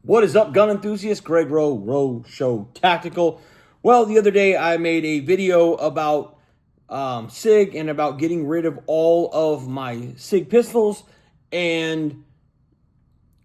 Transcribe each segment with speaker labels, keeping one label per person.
Speaker 1: What is up, gun enthusiasts? Greg Rowe Show Tactical. Well, the other day I made a video about SIG and about getting rid of all of my SIG pistols and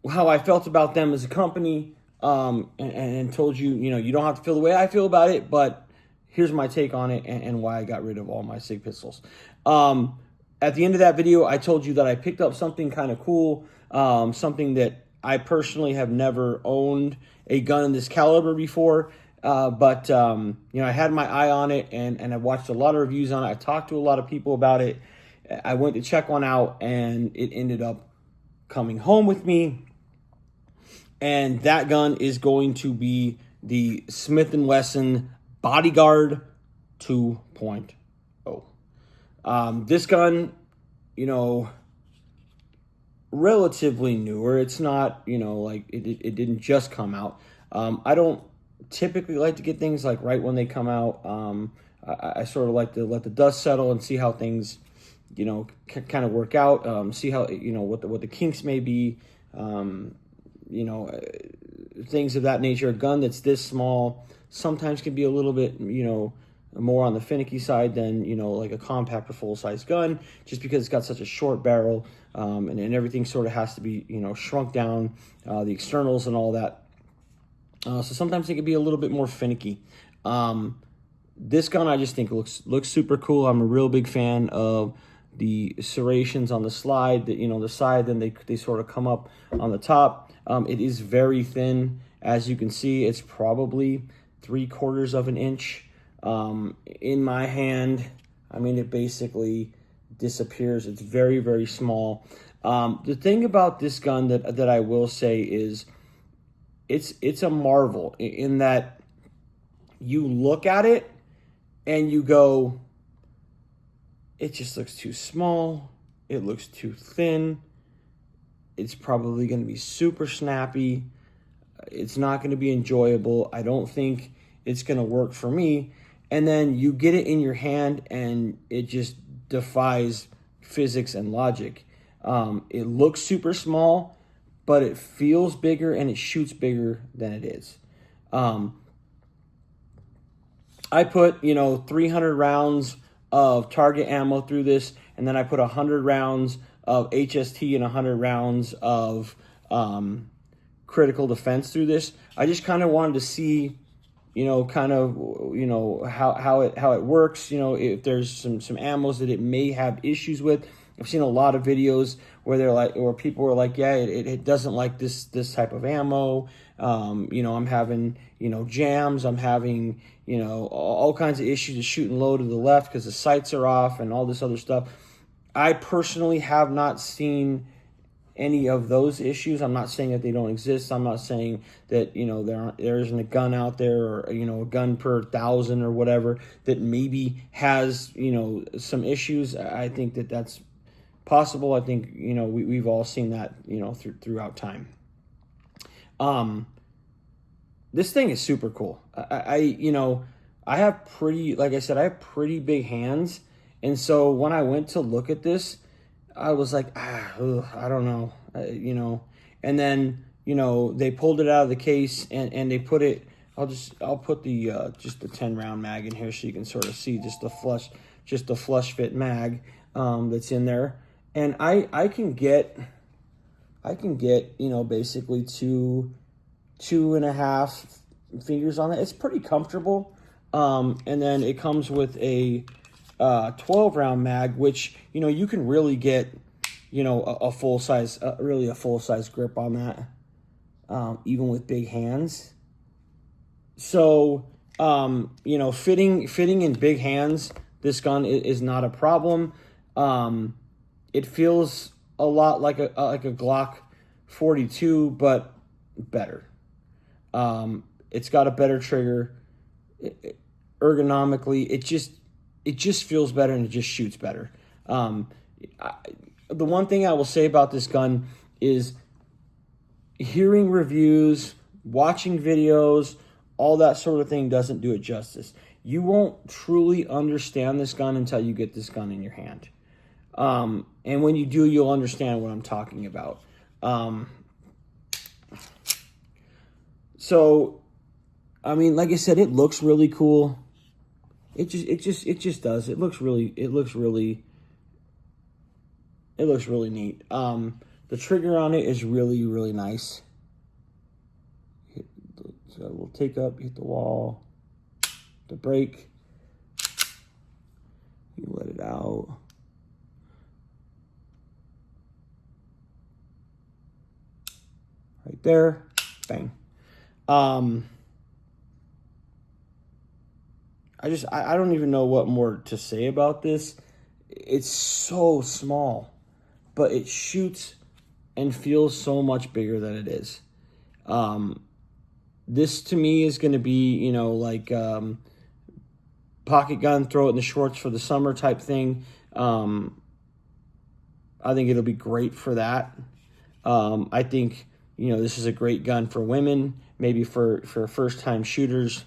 Speaker 1: how I felt about them as a company, and told you, you don't have to feel the way I feel about it, but here's my take on it and why I got rid of all my SIG pistols. At the end of that video, I told you that I picked up something kind of cool, something that I personally have never owned a gun in this caliber before, but I had my eye on it, and I watched a lot of reviews on it. I talked to a lot of people about it. I went to check one out, and it ended up coming home with me, and that gun is going to be the Smith & Wesson Bodyguard 2.0. This gun, relatively newer. It's not, like it didn't just come out. I don't typically like to get things like right when they come out. I sort of like to let the dust settle and see how things, kind of work out. See how, what the kinks may be, things of that nature. A gun that's this small sometimes can be a little bit, more on the finicky side than, like a compact or full-size gun, just because it's got such a short barrel, and everything sort of has to be, shrunk down, the externals and all that. So sometimes it can be a little bit more finicky. This gun I just think looks super cool. I'm a real big fan of the serrations on the slide, that the side, then they sort of come up on the top. It is very thin. As you can see, it's probably 3/4 of an inch. In my hand, it basically disappears. It's very, very small. The thing about this gun that I will say is it's a marvel in that you look at it and you go, it just looks too small. It looks too thin. It's probably going to be super snappy. It's not going to be enjoyable. I don't think it's going to work for me. And then you get it in your hand and it just defies physics and logic. It looks super small, but it feels bigger and it shoots bigger than it is. I put, 300 rounds of target ammo through this, and then I put 100 rounds of HST and 100 rounds of critical defense through this. I just kind of wanted to see, how it works. If there's some ammos that it may have issues with. I've seen a lot of videos where people are like, yeah, it doesn't like this type of ammo. I'm having, jams. I'm having, all kinds of issues of shooting low to the left because the sights are off and all this other stuff. I personally have not seen any of those issues. I'm not saying that they don't exist. I'm not saying that, there isn't a gun out there, or, a gun per 1,000 or whatever that maybe has, some issues. I think that that's possible. I think, we've all seen that, throughout time. This thing is super cool. I have pretty, like I said, I have pretty big hands. And so when I went to look at this, I was like, I don't know, and then, they pulled it out of the case and they put it, I'll put the, just the 10 round mag in here so you can sort of see just the flush fit mag, that's in there. And I can get, basically 2.5 fingers on it. It's pretty comfortable. And then it comes with a 12 round mag, which, you can really get, a full size, really a full size grip on that, even with big hands. So, fitting in big hands, this gun is not a problem. It feels a lot like a Glock 42, but better. It's got a better trigger. Ergonomically, it just feels better and it just shoots better. The one thing I will say about this gun is hearing reviews, watching videos, all that sort of thing doesn't do it justice. You won't truly understand this gun until you get this gun in your hand. And when you do, you'll understand what I'm talking about. So, I mean, like I said, it looks really cool. It just does. It looks really neat. The trigger on it is really, really nice. So we'll take up, hit the wall, the brake. You let it out. Right there, bang. I don't even know what more to say about this. It's so small, but it shoots and feels so much bigger than it is. This to me is going to be, you know, like pocket gun, throw it in the shorts for the summer type thing. I think it'll be great for that. I think, you know, this is a great gun for women, maybe for first-time shooters,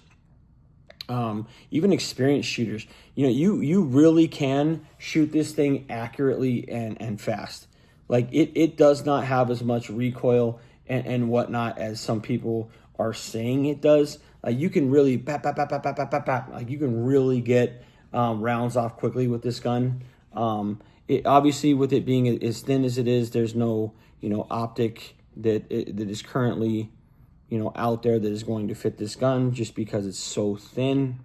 Speaker 1: even experienced shooters. You know, you really can shoot this thing accurately and fast. Like, it does not have as much recoil and whatnot as some people are saying it does. You can really like you can really get rounds off quickly with this gun. It obviously, with it being as thin as it is, there's no, you know, optic that is currently, you know, out there that is going to fit this gun just because it's so thin.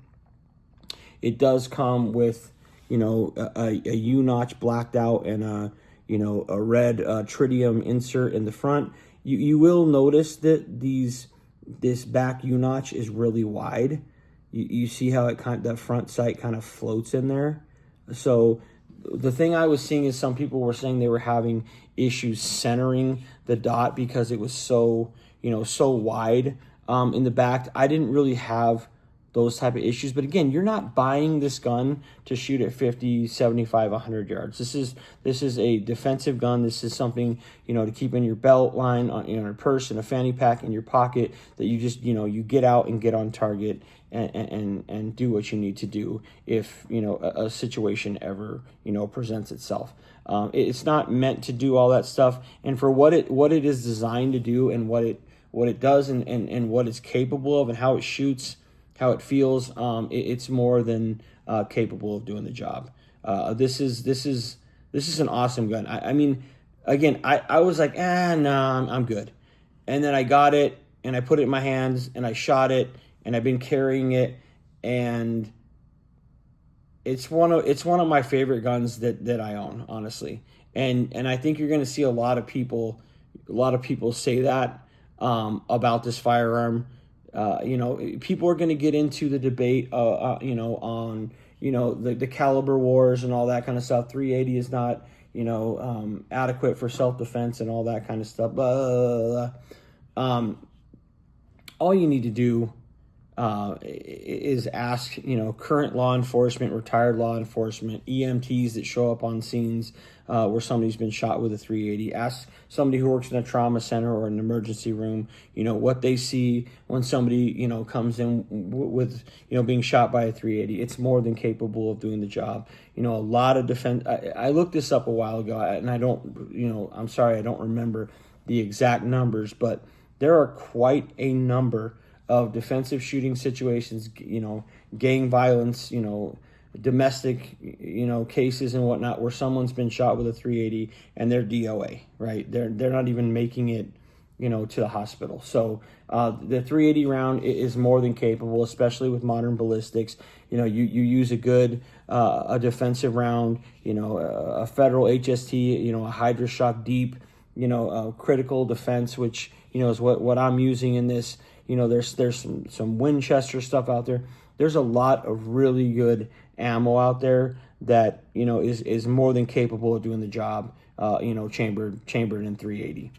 Speaker 1: It does come with, you know, a U-notch blacked out and a, you know, a red tritium insert in the front. You will notice that this back U-notch is really wide. You see how that front sight kind of floats in there. So the thing I was seeing is some people were saying they were having issues centering the dot because it was so, you know, so wide in the back. I didn't really have those type of issues, but again, you're not buying this gun to shoot at 50, 75, 100 yards. This is a defensive gun. This is something, you know, to keep in your belt line, on, in your purse, in a fanny pack, in your pocket, that you just, you know, you get out and get on target and do what you need to do if, you know, a situation ever, you know, presents itself. It's not meant to do all that stuff, and for what it is designed to do, and what it does, and what it's capable of, and how it shoots, how it feels, it's more than capable of doing the job. This is an awesome gun. I mean, again, I was like, no, I'm good. And then I got it, and I put it in my hands, and I shot it, and I've been carrying it, and it's one of my favorite guns that I own, honestly. And I think you're going to see a lot of people say that about this firearm. You know, people are going to get into the debate, you know, on, you know, the caliber wars and all that kind of stuff. 380 is not, you know, adequate for self-defense and all that kind of stuff. All you need to do is ask, you know, current law enforcement, retired law enforcement, EMTs that show up on scenes where somebody's been shot with a 380. Ask somebody who works in a trauma center or an emergency room, you know, what they see when somebody, you know, comes in with, you know, being shot by a 380. It's more than capable of doing the job. You know, a lot of defense. I looked this up a while ago, and I don't, you know, I'm sorry, I don't remember the exact numbers, but there are quite a number of defensive shooting situations, you know, gang violence, you know, domestic, you know, cases and whatnot, where someone's been shot with a 380 and they're DOA, right? They're not even making it, you know, to the hospital. So the 380 round is more than capable, especially with modern ballistics. You know, you use a good a defensive round, you know, a federal HST, you know, a Hydra Shock Deep, you know, critical defense, which, you know, is what I'm using in this. You know, there's some Winchester stuff out there. There's a lot of really good ammo out there that, you know, is more than capable of doing the job. You know, chambered in 380.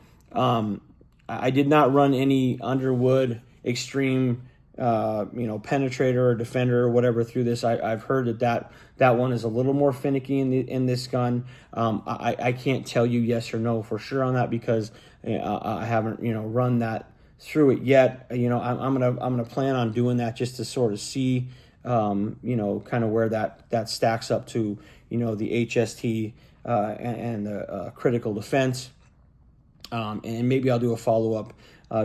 Speaker 1: I did not run any Underwood Extreme, you know, penetrator or defender or whatever through this. I've heard that one is a little more finicky in this gun. I can't tell you yes or no for sure on that, because I haven't, you know, run that through it yet. You know, I'm gonna plan on doing that just to sort of see, you know, kind of where that stacks up to, you know, the HST and the critical defense. And maybe I'll do a follow-up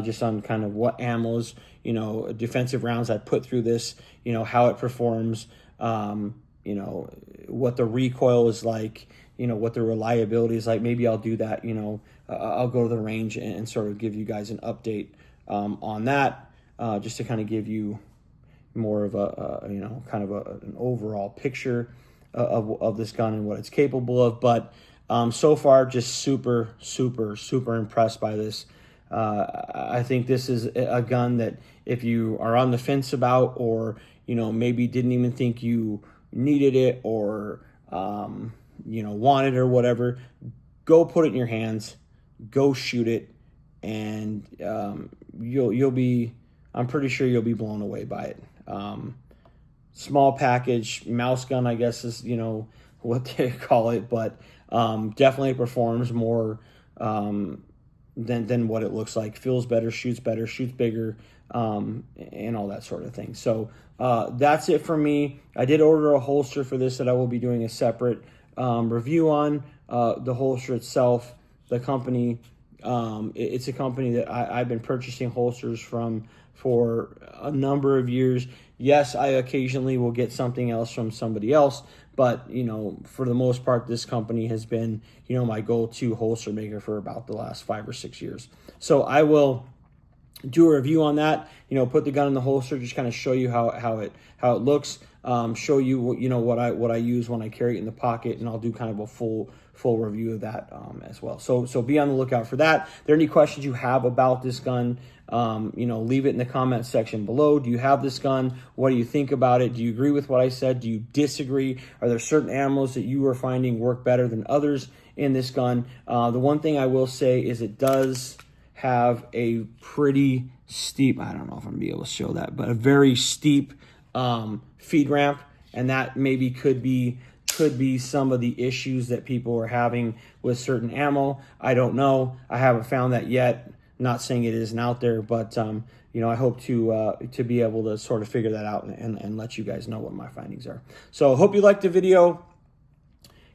Speaker 1: just on kind of what ammos, you know, defensive rounds I put through this, you know, how it performs, you know, what the recoil is like, you know, what the reliability is like. Maybe I'll do that, you know, I'll go to the range and sort of give you guys an update on that, just to kind of give you more of a you know, kind of an overall picture of this gun and what it's capable of. But so far, just super impressed by this. I think this is a gun that if you are on the fence about, or, you know, maybe didn't even think you needed it, or, you know, wanted it or whatever, go put it in your hands, go shoot it, and you'll be, I'm pretty sure you'll be blown away by it. Small package, mouse gun, I guess is, you know, what they call it, but definitely performs more than what it looks like. Feels better, shoots bigger, and all that sort of thing. So that's it for me. I did order a holster for this that I will be doing a separate review on. The holster itself, the company, it's a company that I've been purchasing holsters from for a number of years. Yes, I occasionally will get something else from somebody else, but, you know, for the most part, this company has been, you know, my go-to holster maker for about the last 5 or 6 years. So I will do a review on that, you know, put the gun in the holster, just kind of show you how it looks, show you what, you know, what I use when I carry it in the pocket, and I'll do kind of a full review of that as well. So be on the lookout for that. If there are any questions you have about this gun, you know, leave it in the comment section below. Do you have this gun? What do you think about it? Do you agree with what I said? Do you disagree? Are there certain ammos that you are finding work better than others in this gun? The one thing I will say is it does have a pretty steep, I don't know if I'm gonna be able to show that, but a very steep feed ramp, and that maybe could be some of the issues that people are having with certain ammo. I don't know. I haven't found that yet. Not saying it isn't out there, but you know, I hope to be able to sort of figure that out and let you guys know what my findings are. So I hope you liked the video.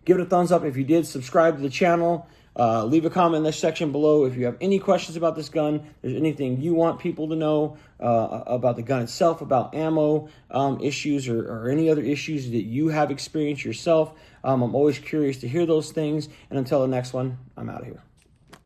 Speaker 1: Give it a thumbs up if you did. Subscribe to the channel. Leave a comment in the section below if you have any questions about this gun. If there's anything you want people to know about the gun itself, about ammo issues, or any other issues that you have experienced yourself. I'm always curious to hear those things. And until the next one, I'm out of here.